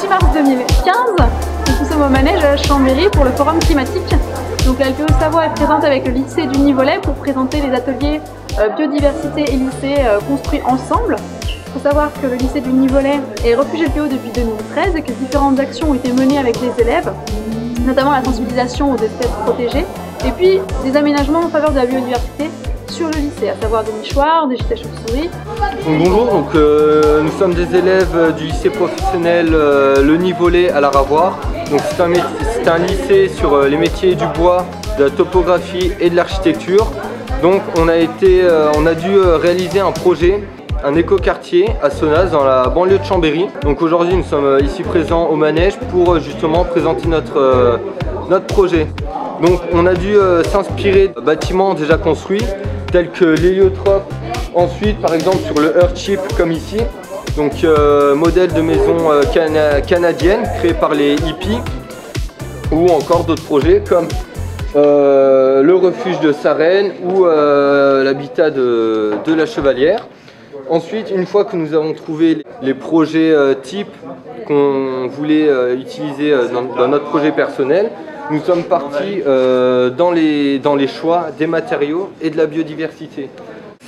6 mars 2015. Nous sommes au manège à Chambéry pour le forum climatique. Donc la LPO Savoie est présente avec le lycée du Nivolais pour présenter les ateliers biodiversité et lycée construits ensemble. Il faut savoir que le lycée du Nivolais est refuge LPO depuis 2013 et que différentes actions ont été menées avec les élèves, notamment la sensibilisation aux espèces protégées et puis des aménagements en faveur de la biodiversité sur le lycée, à savoir des nichoirs, des gîtes à chauves-souris. Bonjour, nous sommes des élèves du lycée professionnel Le Nivolais à la Ravoire. C'est un lycée sur les métiers du bois, de la topographie et de l'architecture. Donc on a dû réaliser un projet, un écoquartier à Sonaz dans la banlieue de Chambéry. Donc aujourd'hui nous sommes ici présents au manège pour justement présenter notre projet. Donc on a dû s'inspirer de bâtiments déjà construits tels que l'héliotrope, ensuite par exemple sur le Earthship comme ici, donc modèle de maison canadienne créé par les hippies, ou encore d'autres projets comme le refuge de Sarenne ou l'habitat de la Chevalière. Ensuite, une fois que nous avons trouvé les projets types qu'on voulait utiliser dans notre projet personnel, nous sommes partis dans les choix des matériaux et de la biodiversité.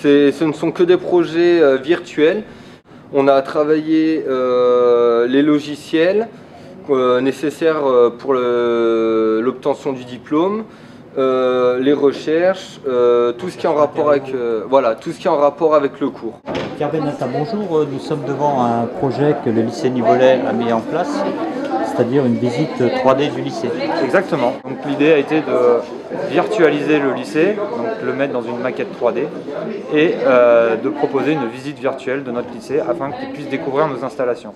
Ce ne sont que des projets virtuels. On a travaillé les logiciels nécessaires pour l'obtention du diplôme, les recherches, tout ce qui est en rapport avec, tout ce qui est en rapport avec le cours. Pierre Benata, bonjour. Nous sommes devant un projet que le lycée Nivolais a mis en place, c'est-à-dire une visite 3D du lycée. Exactement. Donc l'idée a été de virtualiser le lycée, donc le mettre dans une maquette 3D et de proposer une visite virtuelle de notre lycée afin qu'ils puissent découvrir nos installations.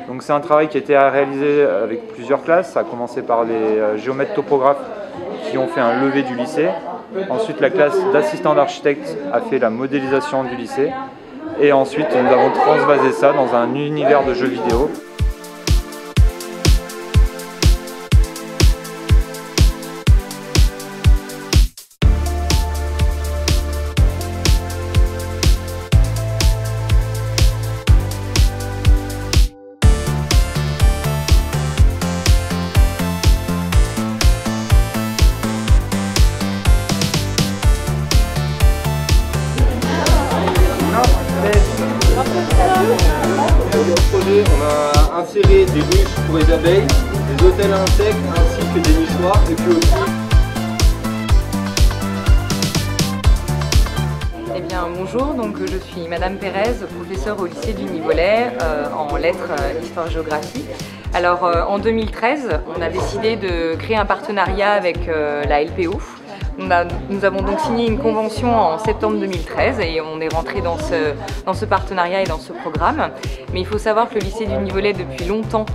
Donc c'est un travail qui a été réalisé avec plusieurs classes. Ça a commencé par les géomètres topographes qui ont fait un levé du lycée. Ensuite la classe d'assistants d'architectes a fait la modélisation du lycée. Et ensuite nous avons transvasé ça dans un univers de jeux vidéo. Dans le projet, on a inséré des ruches pour les abeilles, des hôtels à insectes ainsi que des nichoirs et puis aussi... Eh bien bonjour, donc je suis Madame Pérez, professeure au lycée du Nivolais en lettres histoire-géographie. Alors en 2013, on a décidé de créer un partenariat avec la LPO. Nous avons donc signé une convention en septembre 2013 et on est rentré dans ce partenariat et dans ce programme. Mais il faut savoir que le lycée du Nivolais depuis longtemps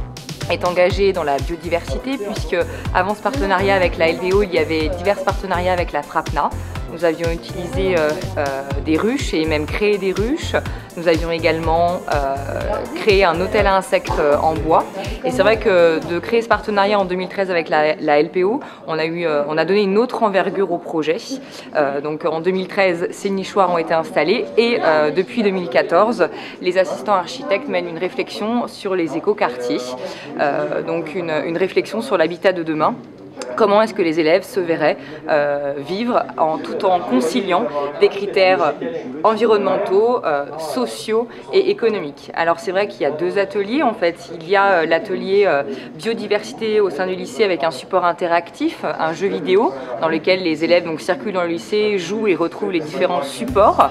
est engagé dans la biodiversité puisque avant ce partenariat avec la LPO, il y avait divers partenariats avec la FRAPNA. Nous avions utilisé des ruches et même créé des ruches. Nous avions également créé un hôtel à insectes en bois. Et c'est vrai que de créer ce partenariat en 2013 avec la LPO, on a donné une autre envergure au projet. Donc en 2013, ces nichoirs ont été installés et depuis 2014, les assistants architectes mènent une réflexion sur les écoquartiers. Donc une réflexion sur l'habitat de demain. Comment est-ce que les élèves se verraient vivre tout en conciliant des critères environnementaux, sociaux et économiques. Alors c'est vrai qu'il y a deux ateliers en fait. Il y a l'atelier biodiversité au sein du lycée avec un support interactif, un jeu vidéo dans lequel les élèves donc, circulent dans le lycée, jouent et retrouvent les différents supports.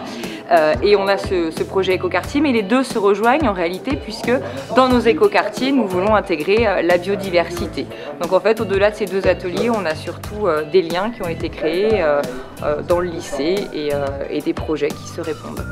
Et on a ce projet écoquartier, mais les deux se rejoignent en réalité puisque dans nos écoquartiers, nous voulons intégrer la biodiversité. Donc en fait, au-delà de ces deux ateliers, on a surtout des liens qui ont été créés dans le lycée et des projets qui se répondent.